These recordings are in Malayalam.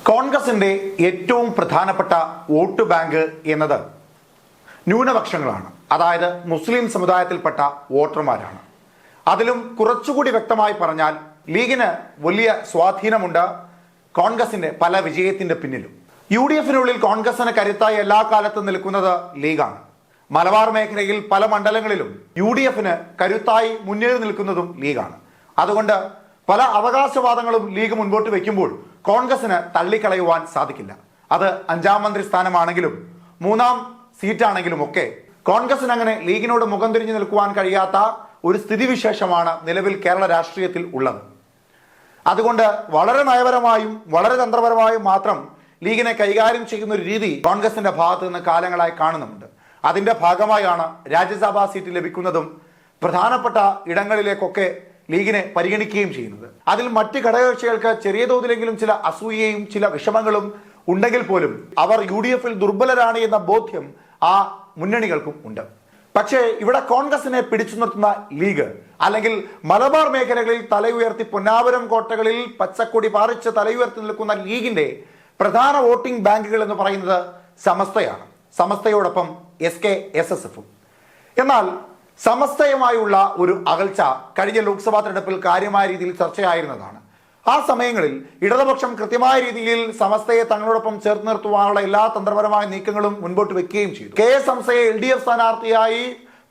കോൺഗ്രസിന്റെ ഏറ്റവും പ്രധാനപ്പെട്ട വോട്ട് ബാങ്ക് എന്നത് ന്യൂനപക്ഷങ്ങളാണ്. അതായത് മുസ്ലിം സമുദായത്തിൽപ്പെട്ട വോട്ടർമാരാണ്. അതിലും കുറച്ചുകൂടി വ്യക്തമായി പറഞ്ഞാൽ ലീഗിന് വലിയ സ്വാധീനമുണ്ട് കോൺഗ്രസിന്റെ പല വിജയത്തിന്റെ പിന്നിലും. UDFിനുള്ളിൽ കോൺഗ്രസിന് കരുത്തായി എല്ലാ കാലത്തും നിൽക്കുന്നത് ലീഗാണ്. മലബാർ മേഖലയിൽ പല മണ്ഡലങ്ങളിലും UDFിന് കരുത്തായി മുന്നേറി നിൽക്കുന്നതും ലീഗാണ്. അതുകൊണ്ട് പല അവകാശവാദങ്ങളും ലീഗ് മുൻപോട്ട് വയ്ക്കുമ്പോൾ കോൺഗ്രസിന് തള്ളിക്കളയുവാൻ സാധിക്കില്ല. അത് 5ാം മന്ത്രി സ്ഥാനമാണെങ്കിലും 3ാം സീറ്റാണെങ്കിലും ഒക്കെ കോൺഗ്രസിന് അങ്ങനെ ലീഗിനോട് മുഖം തിരിഞ്ഞു നിൽക്കുവാൻ കഴിയാത്ത ഒരു സ്ഥിതിവിശേഷമാണ് നിലവിൽ കേരള രാഷ്ട്രീയത്തിൽ ഉള്ളത്. അതുകൊണ്ട് വളരെ നയപരമായും വളരെ തന്ത്രപരമായും മാത്രം ലീഗിനെ കൈകാര്യം ചെയ്യുന്ന ഒരു രീതി കോൺഗ്രസിന്റെ ഭാഗത്ത് നിന്ന് കാലങ്ങളായി കാണുന്നുണ്ട്. അതിന്റെ ഭാഗമായാണ് രാജ്യസഭാ സീറ്റ് ലഭിക്കുന്നതും പ്രധാനപ്പെട്ട ഇടങ്ങളിലേക്കൊക്കെ ലീഗിനെ പരിഗണിക്കുകയും ചെയ്യുന്നത്. അതിൽ മറ്റ് ഘടകകക്ഷികൾക്ക് ചെറിയ തോതിലെങ്കിലും ചില അസൂയയും ചില വിഷമങ്ങളും ഉണ്ടെങ്കിൽ പോലും അവർ UDFിൽ ദുർബലരാണ് എന്ന ബോധ്യം ആ മുന്നണികൾക്കും ഉണ്ട്. പക്ഷേ ഇവിടെ കോൺഗ്രസിനെ പിടിച്ചു നിർത്തുന്ന ലീഗ്, അല്ലെങ്കിൽ മലബാർ മേഖലകളിൽ തലയുയർത്തി പൊന്നാപുരം കോട്ടകളിൽ പച്ചക്കൊടി പാറിച്ച് തലയുയർത്തി നിൽക്കുന്ന ലീഗിന്റെ പ്രധാന വോട്ടിംഗ് ബാങ്കുകൾ എന്ന് പറയുന്നത് സമസ്തയാണ്. സമസ്തയോടൊപ്പം SKSSF. എന്നാൽ സമസ്തയുമായുള്ള ഒരു അകൽച്ച കഴിഞ്ഞ ലോക്സഭാ തെരഞ്ഞെടുപ്പിൽ കാര്യമായ രീതിയിൽ ചർച്ചയായിരുന്നതാണ്. ആ സമയങ്ങളിൽ ഇടതുപക്ഷം കൃത്യമായ രീതിയിൽ സമസ്തയെ തങ്ങളോടൊപ്പം ചേർത്ത് നിർത്തുവാനുള്ള എല്ലാ തന്ത്രപരമായ നീക്കങ്ങളും മുൻപോട്ട് വെക്കുകയും ചെയ്തു. KS ഹംസയെ LDF സ്ഥാനാർത്ഥിയായി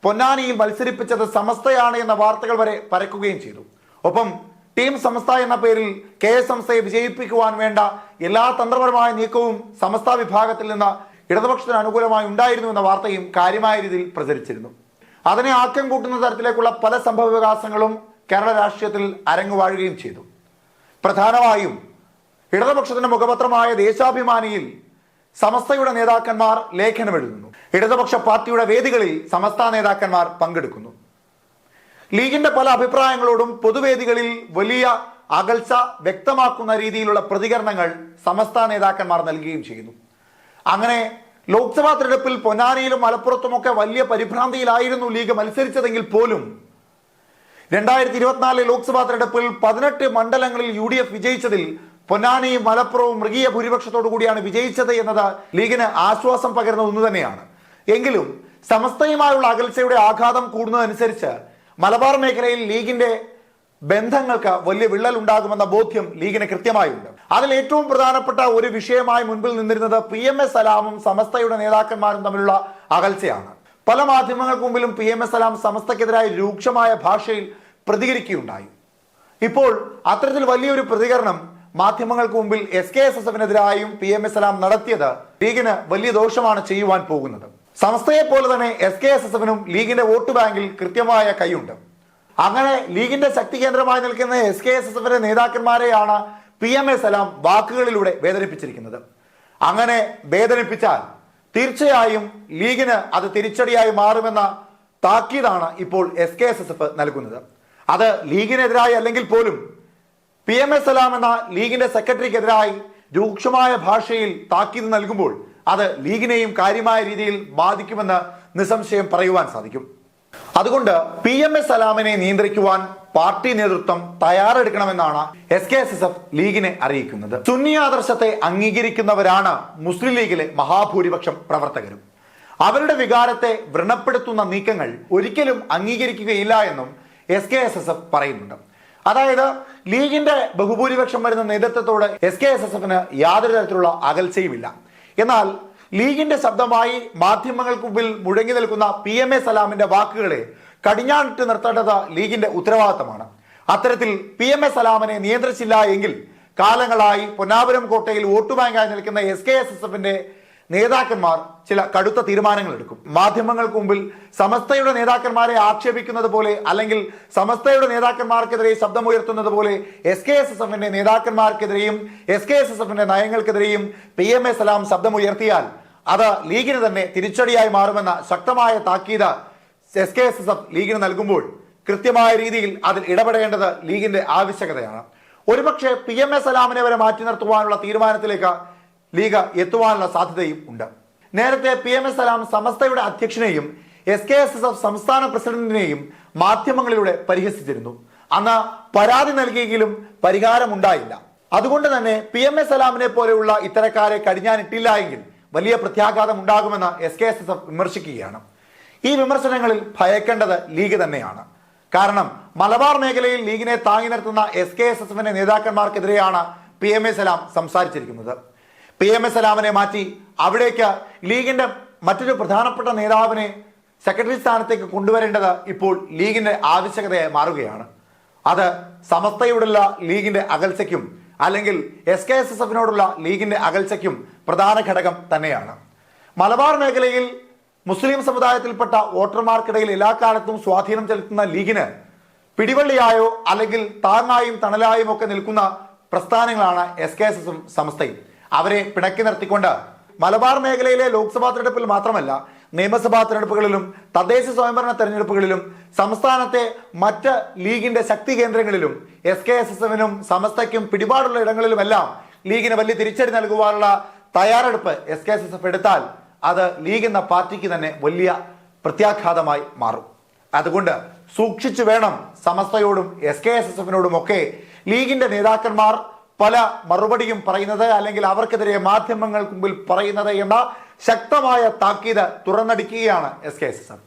പൊന്നാനിയിൽ മത്സരിപ്പിച്ചത് സമസ്തയാണ് എന്ന വാർത്തകൾ വരെ പരക്കുകയും ചെയ്തു. ഒപ്പം ടീം സമസ്ത എന്ന പേരിൽ KS ഹംസയെ വിജയിപ്പിക്കുവാൻ വേണ്ട എല്ലാ തന്ത്രപരമായ നീക്കവും സമസ്ത വിഭാഗത്തിൽ നിന്ന് ഇടതുപക്ഷത്തിന് അനുകൂലമായി ഉണ്ടായിരുന്നു എന്ന വാർത്തയും കാര്യമായ രീതിയിൽ പ്രചരിച്ചിരുന്നു. അതിനെ ആക്കം കൂട്ടുന്ന തരത്തിലേക്കുള്ള പല സംഭവ വികാസങ്ങളും കേരള രാഷ്ട്രീയത്തിൽ അരങ്ങുവാഴുകയും ചെയ്തു. പ്രധാനമായും ഇടതുപക്ഷത്തിന്റെ മുഖപത്രമായ ദേശാഭിമാനിയിൽ സമസ്തയുടെ നേതാക്കന്മാർ ലേഖനമെഴുതുന്നു. ഇടതുപക്ഷ പാർട്ടിയുടെ വേദികളിൽ സമസ്ത നേതാക്കന്മാർ പങ്കെടുക്കുന്നു. ലീഗിന്റെ പല അഭിപ്രായങ്ങളോടും പൊതുവേദികളിൽ വലിയ അകൽച്ച വ്യക്തമാക്കുന്ന രീതിയിലുള്ള പ്രതികരണങ്ങൾ സമസ്ത നേതാക്കന്മാർ നൽകുകയും ചെയ്യുന്നു. അങ്ങനെ ലോക്സഭാ തെരഞ്ഞെടുപ്പിൽ പൊന്നാനിയിലും മലപ്പുറത്തുമൊക്കെ വലിയ പരിഭ്രാന്തിയിലായിരുന്നു ലീഗ് മത്സരിച്ചതെങ്കിൽ പോലും 2024 ലോക്സഭാ തെരഞ്ഞെടുപ്പിൽ 18 മണ്ഡലങ്ങളിൽ UDF വിജയിച്ചതിൽ പൊന്നാനിയും മലപ്പുറവും മൃഗീയ ഭൂരിപക്ഷത്തോടു കൂടിയാണ് വിജയിച്ചത് എന്നത് ലീഗിന് ആശ്വാസം പകരുന്ന ഒന്ന് തന്നെയാണ്. എങ്കിലും സമസ്തയുമായുള്ള അകൽച്ചയുടെ ആഘാതം കൂടുന്നതനുസരിച്ച് മലബാർ മേഖലയിൽ ലീഗിന്റെ ബന്ധങ്ങൾക്ക് വലിയ വിള്ളൽ ഉണ്ടാകുമെന്ന ബോധ്യം ലീഗിന് കൃത്യമായുണ്ട്. അതിൽ ഏറ്റവും പ്രധാനപ്പെട്ട ഒരു വിഷയമായി മുൻപിൽ നിന്നിരുന്നത് PMS സലാമും സമസ്തയുടെ നേതാക്കന്മാരും തമ്മിലുള്ള അകൽച്ചയാണ്. പല മാധ്യമങ്ങൾക്ക് മുമ്പിലും PMS സലാം സമസ്തക്കെതിരായി രൂക്ഷമായ ഭാഷയിൽ പ്രതികരിക്കുകയുണ്ടായി. ഇപ്പോൾ അത്തരത്തിൽ വലിയൊരു പ്രതികരണം മാധ്യമങ്ങൾക്ക് മുമ്പിൽ SKSSFനെതിരായും PMS സലാം നടത്തിയത് ലീഗിന് വലിയ ദോഷമാണ് ചെയ്യുവാൻ പോകുന്നത്. സമസ്തയെ പോലെ തന്നെ SKSSFനും ലീഗിന്റെ വോട്ട് ബാങ്കിൽ കൃത്യമായ കൈയുണ്ട്. അങ്ങനെ ലീഗിന്റെ ശക്തി കേന്ദ്രമായി നിൽക്കുന്ന SKSSFന്റെ നേതാക്കന്മാരെയാണ് PMS സലാം വാക്കുകളിലൂടെ വേദനിപ്പിച്ചിരിക്കുന്നത്. അങ്ങനെ വേദനിപ്പിച്ചാൽ തീർച്ചയായും ലീഗിന് അത് തിരിച്ചടിയായി മാറുമെന്ന താക്കീതാണ് ഇപ്പോൾ SKSSF നൽകുന്നത്. അത് ലീഗിനെതിരായി അല്ലെങ്കിൽ പോലും PMS സലാം എന്ന ലീഗിന്റെ സെക്രട്ടറിക്കെതിരായി രൂക്ഷമായ ഭാഷയിൽ താക്കീത് നൽകുമ്പോൾ അത് ലീഗിനെയും കാര്യമായ രീതിയിൽ ബാധിക്കുമെന്ന് നിസ്സംശയം പറയുവാൻ സാധിക്കും. അതുകൊണ്ട് PMS സലാമിനെ നിയന്ത്രിക്കുവാൻ പാർട്ടി നേതൃത്വം തയ്യാറെടുക്കണമെന്നാണ് SKSSF ലീഗിനെ അറിയിക്കുന്നത്. സുന്നി ആദർശത്തെ അംഗീകരിക്കുന്നവരാണ് മുസ്ലിം ലീഗിലെ മഹാഭൂരിപക്ഷം പ്രവർത്തകരും. അവരുടെ വികാരത്തെ വ്രണപ്പെടുത്തുന്ന നീക്കങ്ങൾ ഒരിക്കലും അംഗീകരിക്കുകയില്ല എന്നും SKSSF പറയുന്നുണ്ട്. അതായത് ലീഗിന്റെ ബഹുഭൂരിപക്ഷം വരുന്ന നേതൃത്വത്തോട് SKSSFന് യാതൊരു തരത്തിലുള്ള അകൽച്ചയുമില്ല. എന്നാൽ ലീഗിന്റെ ശബ്ദമായി മാധ്യമങ്ങൾക്ക് മുമ്പിൽ മുഴങ്ങി നിൽക്കുന്ന PMS സലാമിന്റെ വാക്കുകളെ കടിഞ്ഞാണിട്ട് നിർത്തേണ്ടത് ലീഗിന്റെ ഉത്തരവാദിത്തമാണ്. അത്തരത്തിൽ PMS സലാമിനെ നിയന്ത്രിച്ചില്ല എങ്കിൽ കാലങ്ങളായി പൊന്നാപുരം കോട്ടയിൽ വോട്ട് ബാങ്കായി നിൽക്കുന്ന SKSSFന്റെ നേതാക്കന്മാർ ചില കടുത്ത തീരുമാനങ്ങൾ എടുക്കും. മാധ്യമങ്ങൾക്ക് മുമ്പിൽ സമസ്തയുടെ നേതാക്കന്മാരെ ആക്ഷേപിക്കുന്നത് പോലെ അല്ലെങ്കിൽ സമസ്തയുടെ നേതാക്കന്മാർക്കെതിരെ ശബ്ദമുയർത്തുന്നത് പോലെ SKSSFന്റെ നേതാക്കന്മാർക്കെതിരെയും SKSSFന്റെ നയങ്ങൾക്കെതിരെയും PMS സലാം ശബ്ദമുയർത്തിയാൽ അത് ലീഗിന് തന്നെ തിരിച്ചടിയായി മാറുമെന്ന ശക്തമായ താക്കീത് SKSSF ലീഗിന് നൽകുമ്പോൾ കൃത്യമായ രീതിയിൽ അതിൽ ഇടപെടേണ്ടത് ലീഗിന്റെ ആവശ്യകതയാണ്. ഒരുപക്ഷെ PMS സലാമിനെ വരെ മാറ്റി നിർത്തുവാനുള്ള തീരുമാനത്തിലേക്ക് ലീഗ് എത്തുവാനുള്ള സാധ്യതയും ഉണ്ട്. നേരത്തെ PMS സലാം സമസ്തയുടെ അധ്യക്ഷനെയും SKSSF സംസ്ഥാന പ്രസിഡന്റിനെയും മാധ്യമങ്ങളിലൂടെ പരിഹസിച്ചിരുന്നു. അന്ന് പരാതി നൽകിയെങ്കിലും പരിഹാരമുണ്ടായില്ല. അതുകൊണ്ട് തന്നെ PM എ സലാമിനെ പോലെയുള്ള ഇത്തരക്കാരെ കടിഞ്ഞാനിട്ടില്ല എങ്കിൽ വലിയ പ്രത്യാഘാതം ഉണ്ടാകുമെന്ന് SKSSF വിമർശിക്കുകയാണ്. ഈ വിമർശനങ്ങളിൽ ഭയക്കേണ്ടത് ലീഗ് തന്നെയാണ്. കാരണം മലബാർ മേഖലയിൽ ലീഗിനെ താങ്ങി നിർത്തുന്ന SKSSFിന്റെ നേതാക്കന്മാർക്കെതിരെയാണ് PM എ സലാം സംസാരിച്ചിരിക്കുന്നത്. PM എ സലാമിനെ മാറ്റി അവിടേക്ക് ലീഗിന്റെ മറ്റൊരു പ്രധാനപ്പെട്ട നേതാവിനെ സെക്രട്ടറി സ്ഥാനത്തേക്ക് കൊണ്ടുവരേണ്ടത് ഇപ്പോൾ ലീഗിന്റെ ആവശ്യകതയായി മാറുകയാണ്. അത് സമസ്തയോടുള്ള ലീഗിന്റെ അകൽച്ചയ്ക്കും അല്ലെങ്കിൽ SKSSFിനോടുള്ള ലീഗിന്റെ അകൽച്ചയ്ക്കും പ്രധാന ഘടകം തന്നെയാണ്. മലബാർ മേഖലയിൽ മുസ്ലിം സമുദായത്തിൽപ്പെട്ട വോട്ടർമാർക്കിടയിൽ എല്ലാ കാലത്തും സ്വാധീനം ചെലുത്തുന്ന ലീഗിന് പിടിവള്ളിയായോ അല്ലെങ്കിൽ താങ്ങായും തണലായും ഒക്കെ നിൽക്കുന്ന പ്രസ്ഥാനങ്ങളാണ് SKSSFും സമസ്തയും. അവരെ പിണക്കി നിർത്തിക്കൊണ്ട് മലബാർ മേഖലയിലെ ലോക്സഭാ തെരഞ്ഞെടുപ്പിൽ മാത്രമല്ല നിയമസഭാ തെരഞ്ഞെടുപ്പുകളിലും തദ്ദേശ സ്വയംഭരണ തെരഞ്ഞെടുപ്പുകളിലും സംസ്ഥാനത്തെ മറ്റ് ലീഗിന്റെ ശക്തി കേന്ദ്രങ്ങളിലും SKSSFിനും സമസ്തയ്ക്കും പിടിപാടുള്ള ഇടങ്ങളിലുമെല്ലാം ലീഗിന് വലിയ തിരിച്ചടി നൽകുവാനുള്ള തയ്യാറെടുപ്പ് SKSSF എടുത്താൽ അത് ലീഗ് എന്ന പാർട്ടിക്ക് തന്നെ വലിയ പ്രത്യാഘാതമായി മാറും. അതുകൊണ്ട് സൂക്ഷിച്ചു വേണം സമസ്തയോടും SKSSFിനോടും ഒക്കെ ലീഗിന്റെ നേതാക്കന്മാർ പല മറുപടിയും പറയുന്നത് അല്ലെങ്കിൽ അവർക്കെതിരെ മാധ്യമങ്ങൾക്ക് മുമ്പിൽ പറയുന്നത് എന്ന ശക്തമായ താക്കീത് തുറന്നടിക്കുകയാണ് SKSSF.